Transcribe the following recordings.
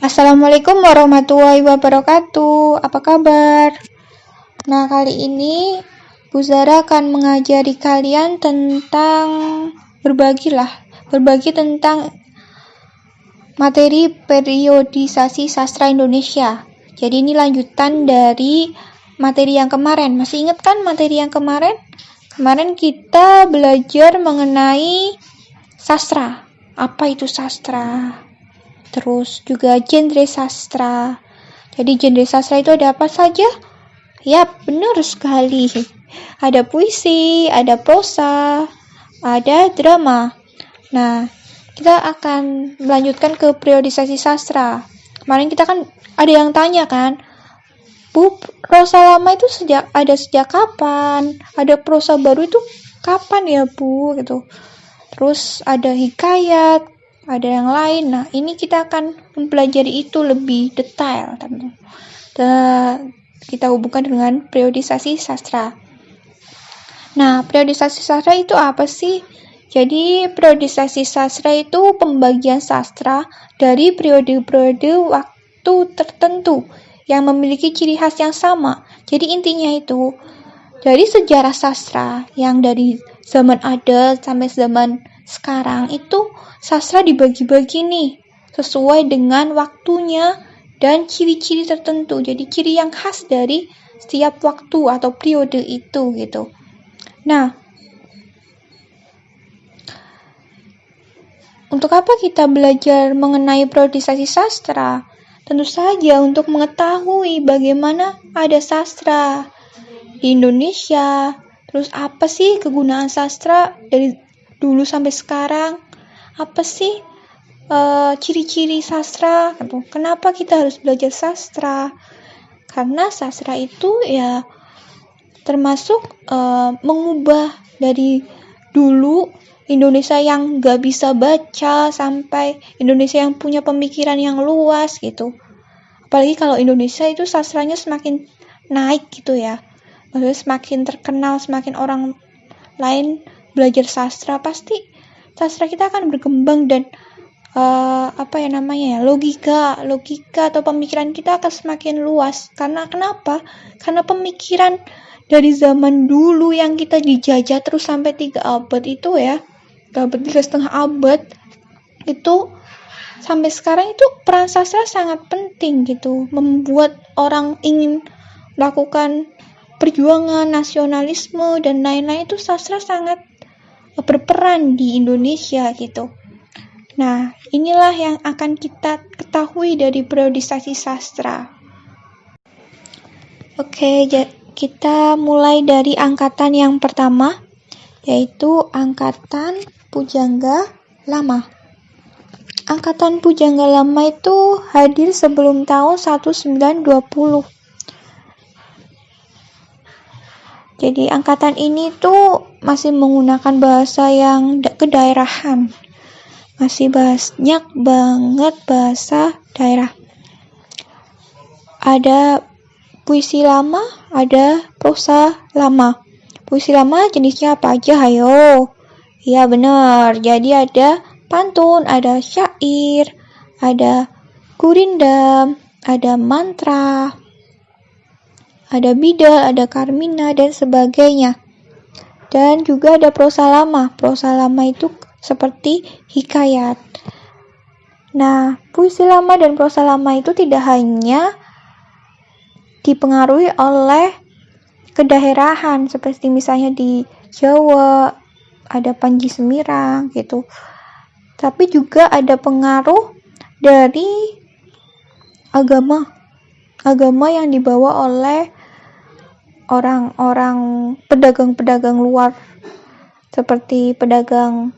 Assalamualaikum warahmatullahi wabarakatuh. Apa kabar? Nah, kali ini Bu Zara akan mengajari kalian tentang berbagi tentang materi periodisasi sastra Indonesia. Jadi ini lanjutan dari materi yang kemarin. Masih ingat kan materi yang kemarin? Kemarin kita belajar mengenai sastra. Apa itu sastra? Terus juga genre sastra. Jadi genre sastra itu ada apa saja? Yap, benar sekali. Ada puisi, ada prosa, ada drama. Nah, kita akan melanjutkan ke periodisasi sastra. Kemarin kita kan ada yang tanya kan, Bu, prosa lama itu sejak kapan? Ada prosa baru itu kapan ya, Bu? Gitu. Terus ada hikayat, ada yang lain. Nah, ini kita akan mempelajari itu lebih detail. Kita hubungkan dengan periodisasi sastra. Nah, periodisasi sastra itu apa sih? Jadi, periodisasi sastra itu pembagian sastra dari periode-periode waktu tertentu yang memiliki ciri khas yang sama. Jadi, intinya itu, dari sejarah sastra yang dari zaman adat sampai zaman sekarang itu sastra dibagi-bagi nih sesuai dengan waktunya dan ciri-ciri tertentu. Jadi ciri yang khas dari setiap waktu atau periode itu gitu. Nah, untuk apa kita belajar mengenai periodisasi sastra? Tentu saja untuk mengetahui bagaimana ada sastra di Indonesia. Terus apa sih kegunaan sastra dari dulu sampai sekarang? Apa sih ciri-ciri sastra? Kenapa kita harus belajar sastra? Karena sastra itu ya termasuk mengubah dari dulu Indonesia yang gak bisa baca sampai Indonesia yang punya pemikiran yang luas gitu. Apalagi kalau Indonesia itu sastranya semakin naik gitu ya. Maksudnya semakin terkenal, semakin orang lain belajar sastra, pasti sastra kita akan berkembang dan logika atau pemikiran kita akan semakin luas. Karena kenapa? Karena pemikiran dari zaman dulu yang kita dijajah terus sampai 3 abad itu ya, 3,5 abad itu sampai sekarang itu peran sastra sangat penting gitu, membuat orang ingin melakukan perjuangan nasionalisme dan lain-lain. Itu sastra sangat berperan di Indonesia gitu. Nah, inilah yang akan kita ketahui dari periodisasi sastra. Oke, kita mulai dari angkatan yang pertama, yaitu angkatan Pujangga Lama. Angkatan Pujangga Lama itu hadir sebelum tahun 1920. Jadi angkatan ini tuh masih menggunakan bahasa yang kedaerahan. Masih banyak banget bahasa daerah. Ada puisi lama, ada prosa lama. Puisi lama jenisnya apa aja, hayo? Iya benar, jadi ada pantun, ada syair, ada gurindam, ada mantra, ada bidal, ada karmina, dan sebagainya. Dan juga ada prosa lama. Prosa lama itu seperti hikayat. Nah, puisi lama dan prosa lama itu tidak hanya dipengaruhi oleh kedaerahan, seperti misalnya di Jawa ada Panji Semirang gitu. Tapi juga ada pengaruh dari agama yang dibawa oleh orang-orang pedagang-pedagang luar, seperti pedagang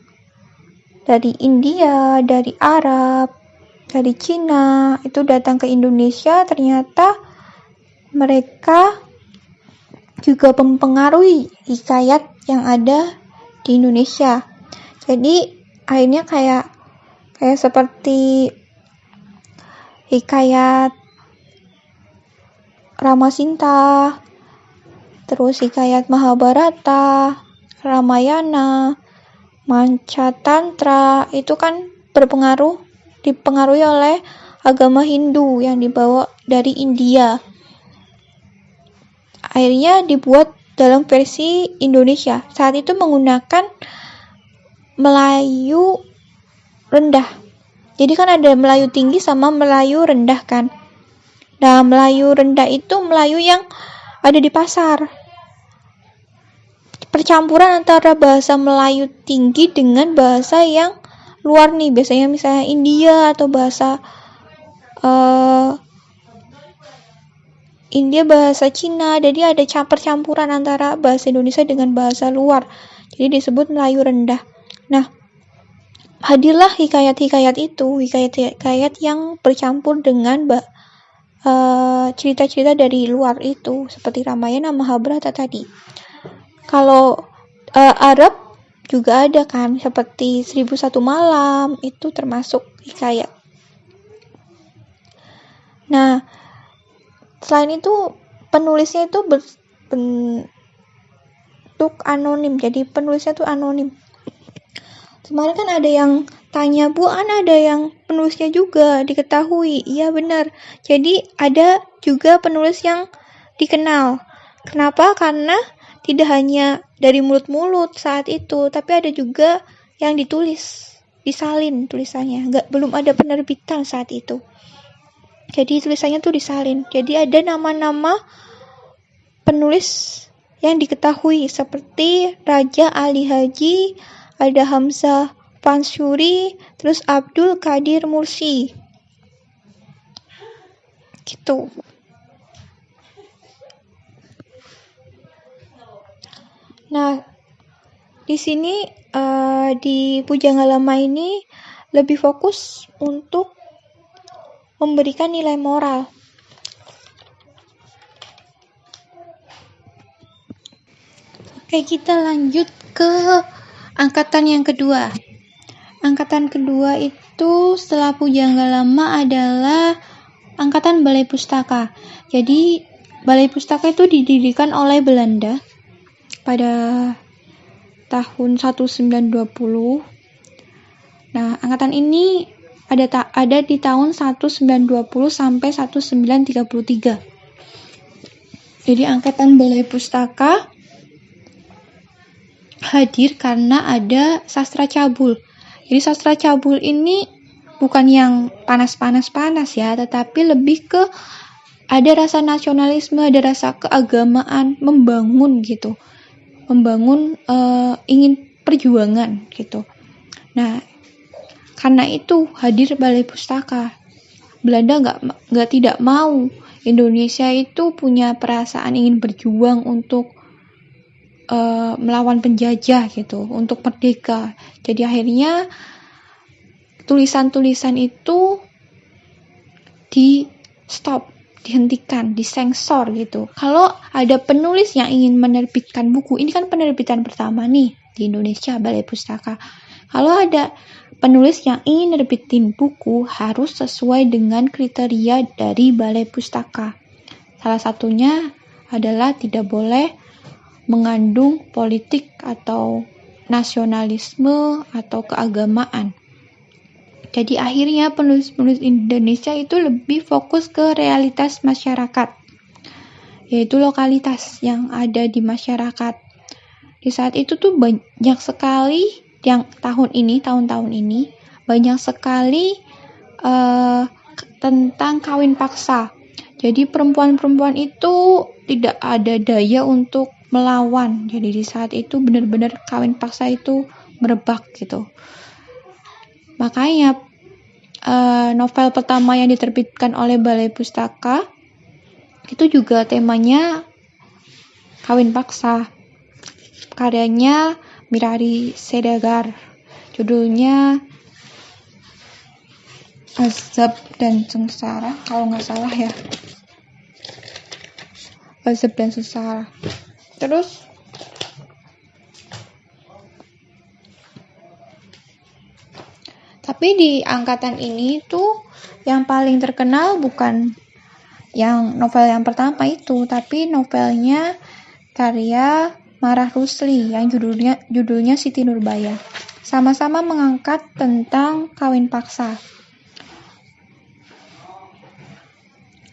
dari India, dari Arab, dari Cina, itu datang ke Indonesia. Ternyata mereka juga mempengaruhi hikayat yang ada di Indonesia. Jadi akhirnya kayak seperti hikayat Ramasinta, terus hikayat Mahabharata, Ramayana, Manca Tantra, itu kan dipengaruhi oleh agama Hindu yang dibawa dari India. Akhirnya dibuat dalam versi Indonesia. Saat itu menggunakan Melayu rendah. Jadi kan ada Melayu tinggi sama Melayu rendah kan. Nah, Melayu rendah itu Melayu yang ada di pasar. Percampuran antara bahasa Melayu tinggi dengan bahasa yang luar nih, biasanya misalnya India atau bahasa India, bahasa Cina. Jadi ada percampuran antara bahasa Indonesia dengan bahasa luar. Jadi disebut Melayu rendah. Nah, hadirlah hikayat-hikayat itu, hikayat-hikayat yang bercampur dengan cerita-cerita dari luar itu, seperti Ramayana, Mahabharata tadi. Kalau Arab juga ada kan, seperti 1001 Malam, itu termasuk hikayat. Nah, selain itu penulisnya itu bentuk anonim, jadi penulisnya itu anonim. Kemarin kan ada yang tanya, Bu, ada yang penulisnya juga diketahui. Iya benar. Jadi ada juga penulis yang dikenal. Kenapa? Karena tidak hanya dari mulut-mulut saat itu, tapi ada juga yang ditulis, disalin tulisannya. Belum ada penerbitan saat itu. Jadi tulisannya tuh disalin. Jadi ada nama-nama penulis yang diketahui seperti Raja Ali Haji, ada Hamzah Pansuri, terus Abdul Qadir Mursi. Gitu. Nah, di sini di Pujangalama ini lebih fokus untuk memberikan nilai moral. Oke, kita lanjut ke angkatan yang kedua. Angkatan kedua itu setelah Pujangalama adalah angkatan Balai Pustaka. Jadi Balai Pustaka itu didirikan oleh Belanda pada tahun 1920. Nah, angkatan ini ada di tahun 1920 sampai 1933. Jadi angkatan Balai Pustaka hadir karena ada sastra cabul. Jadi sastra cabul ini bukan yang panas-panas ya, tetapi lebih ke ada rasa nasionalisme, ada rasa keagamaan, membangun gitu. Membangun ingin perjuangan gitu. Nah, karena itu hadir Balai Pustaka. Belanda nggak tidak mau Indonesia itu punya perasaan ingin berjuang untuk melawan penjajah gitu, untuk merdeka. Jadi akhirnya tulisan-tulisan itu di stop, dihentikan, disensor gitu. Kalau ada penulis yang ingin menerbitkan buku, ini kan penerbitan pertama nih di Indonesia, Balai Pustaka. Kalau ada penulis yang ingin nerbitin buku, harus sesuai dengan kriteria dari Balai Pustaka. Salah satunya adalah tidak boleh mengandung politik atau nasionalisme atau keagamaan. Jadi akhirnya penulis-penulis Indonesia itu lebih fokus ke realitas masyarakat, yaitu lokalitas yang ada di masyarakat. Di saat itu tuh banyak sekali yang tahun-tahun ini banyak sekali tentang kawin paksa. Jadi perempuan-perempuan itu tidak ada daya untuk melawan. Jadi di saat itu benar-benar kawin paksa itu merebak gitu. Makanya novel pertama yang diterbitkan oleh Balai Pustaka itu juga temanya kawin paksa. Karyanya Mirari Sedagar. Judulnya Azab dan Sengsara, kalau nggak salah ya. Azab dan Sengsara. Terus tapi di angkatan ini tuh yang paling terkenal bukan yang novel yang pertama itu, tapi novelnya karya Marah Rusli yang judulnya Siti Nurbaya. Sama-sama mengangkat tentang kawin paksa.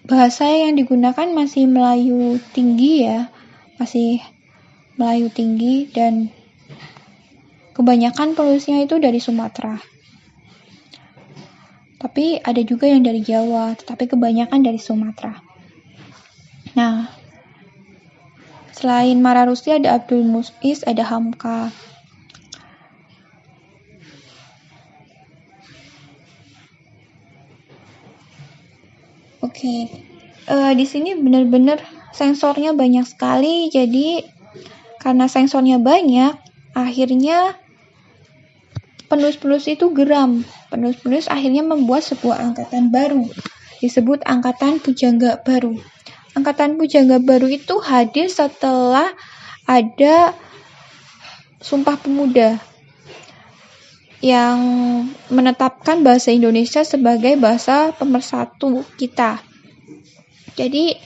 bahasa yang digunakan masih Melayu tinggi ya, masih Melayu tinggi, dan kebanyakan penulisnya itu dari Sumatera. Tapi ada juga yang dari Jawa, tetapi kebanyakan dari Sumatera. Nah, selain Mara Rusli ada Abdul Muiz, ada Hamka. Oke. Di sini benar-benar sensornya banyak sekali, jadi karena sensornya banyak, akhirnya penulis-penulis itu geram. Penulis-penulis akhirnya membuat sebuah angkatan baru, disebut Angkatan Pujangga Baru. Angkatan Pujangga Baru itu hadir setelah ada Sumpah Pemuda yang menetapkan bahasa Indonesia sebagai bahasa pemersatu kita. Jadi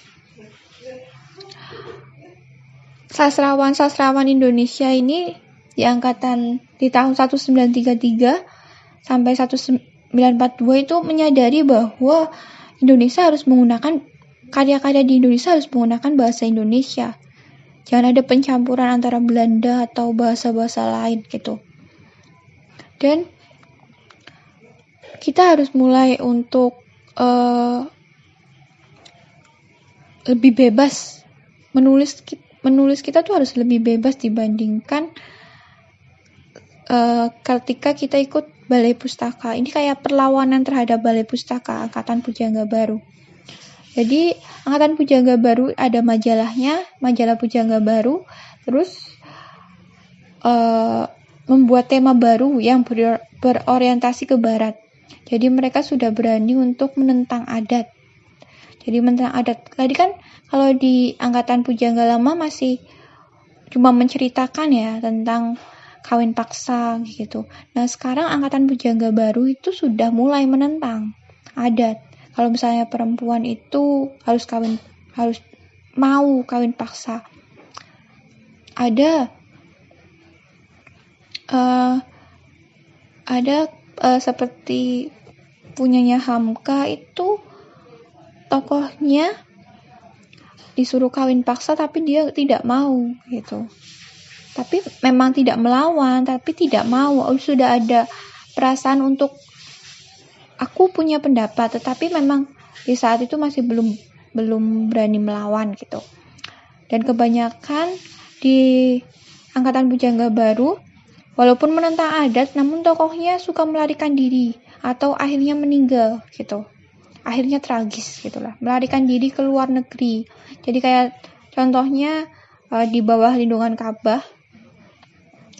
sastrawan-sastrawan Indonesia ini di tahun 1933 sampai 1942 itu menyadari bahwa Indonesia harus menggunakan karya-karya di Indonesia harus menggunakan bahasa Indonesia. Jangan ada pencampuran antara Belanda atau bahasa-bahasa lain gitu. Dan kita harus mulai untuk lebih bebas menulis kita tuh harus lebih bebas dibandingkan ketika kita ikut balai pustaka. Ini kayak perlawanan terhadap balai pustaka Angkatan Pujangga Baru. Jadi Angkatan Pujangga Baru ada majalahnya, majalah Pujangga Baru, terus membuat tema baru yang berorientasi ke barat. Jadi mereka sudah berani untuk menentang adat. Jadi menentang adat. Tadi kan kalau di Angkatan Pujangga Lama masih cuma menceritakan ya tentang kawin paksa gitu. Nah, sekarang Angkatan Pujangga Baru itu sudah mulai menentang adat. Kalau misalnya perempuan itu harus mau kawin paksa. Ada seperti punyanya Hamka itu tokohnya disuruh kawin paksa tapi dia tidak mau gitu. Tapi memang tidak melawan, tapi tidak mau. Sudah ada perasaan untuk aku punya pendapat, tetapi memang di saat itu masih belum berani melawan gitu. Dan kebanyakan di Angkatan Pujangga Baru walaupun menentang adat, namun tokohnya suka melarikan diri atau akhirnya meninggal gitu. Akhirnya tragis gitulah, melarikan diri ke luar negeri. Jadi kayak contohnya di Bawah Lindungan Ka'bah,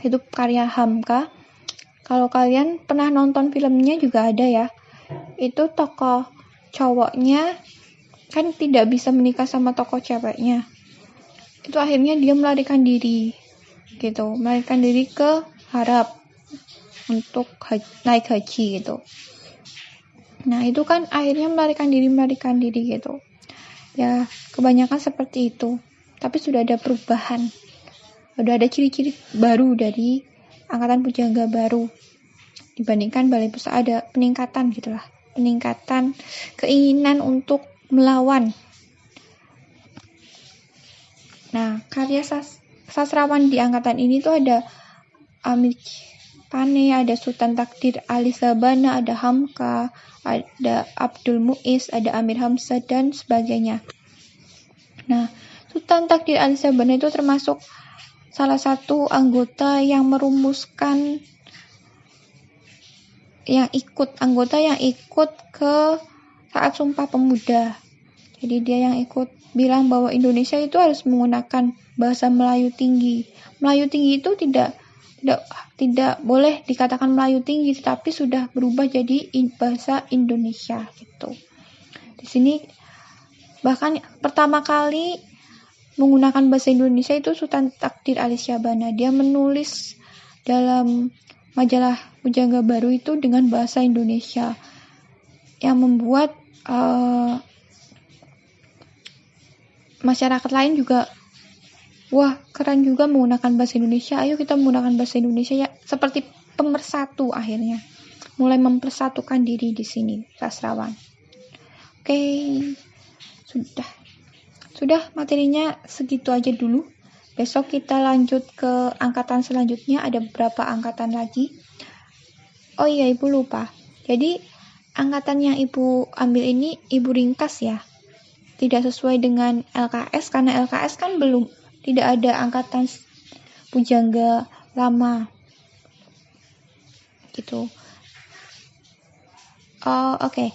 itu karya Hamka. Kalau kalian pernah nonton filmnya juga ada ya. Itu tokoh cowoknya kan tidak bisa menikah sama tokoh ceweknya. Itu akhirnya dia melarikan diri gitu, melarikan diri ke Arab untuk naik haji gitu. Nah, itu kan akhirnya melarikan diri gitu. Ya, kebanyakan seperti itu. Tapi sudah ada perubahan. Sudah ada ciri-ciri baru dari Angkatan Pujangga Baru. Dibandingkan balai pustaka ada peningkatan gitulah. Peningkatan keinginan untuk melawan. Nah, karya sastrawan di angkatan ini tuh ada Amir Pane, ada Sultan Takdir Ali Sabana, ada Hamka, ada Abdul Muiz, ada Amir Hamzah, dan sebagainya. Nah, Sultan Takdir Ali Sabana itu termasuk salah satu anggota yang merumuskan anggota yang ikut ke saat Sumpah Pemuda. Jadi dia yang ikut bilang bahwa Indonesia itu harus menggunakan bahasa Melayu tinggi. Melayu tinggi itu tidak boleh dikatakan Melayu tinggi, tetapi sudah berubah jadi bahasa Indonesia gitu. Di sini bahkan pertama kali menggunakan bahasa Indonesia itu Sultan Takdir Ali Sabana. Dia menulis dalam majalah Pujangga Baru itu dengan bahasa Indonesia yang membuat masyarakat lain juga wah, keren juga menggunakan bahasa Indonesia. Ayo kita menggunakan bahasa Indonesia ya. Seperti pemersatu akhirnya. Mulai mempersatukan diri di sini, sastrawan. Oke. Sudah materinya segitu aja dulu. Besok kita lanjut ke angkatan selanjutnya, ada beberapa angkatan lagi. Oh iya, Ibu lupa. Jadi angkatan yang Ibu ambil ini Ibu ringkas ya. Tidak sesuai dengan LKS, karena LKS kan tidak ada angkatan pujangga lama. Gitu. Oke.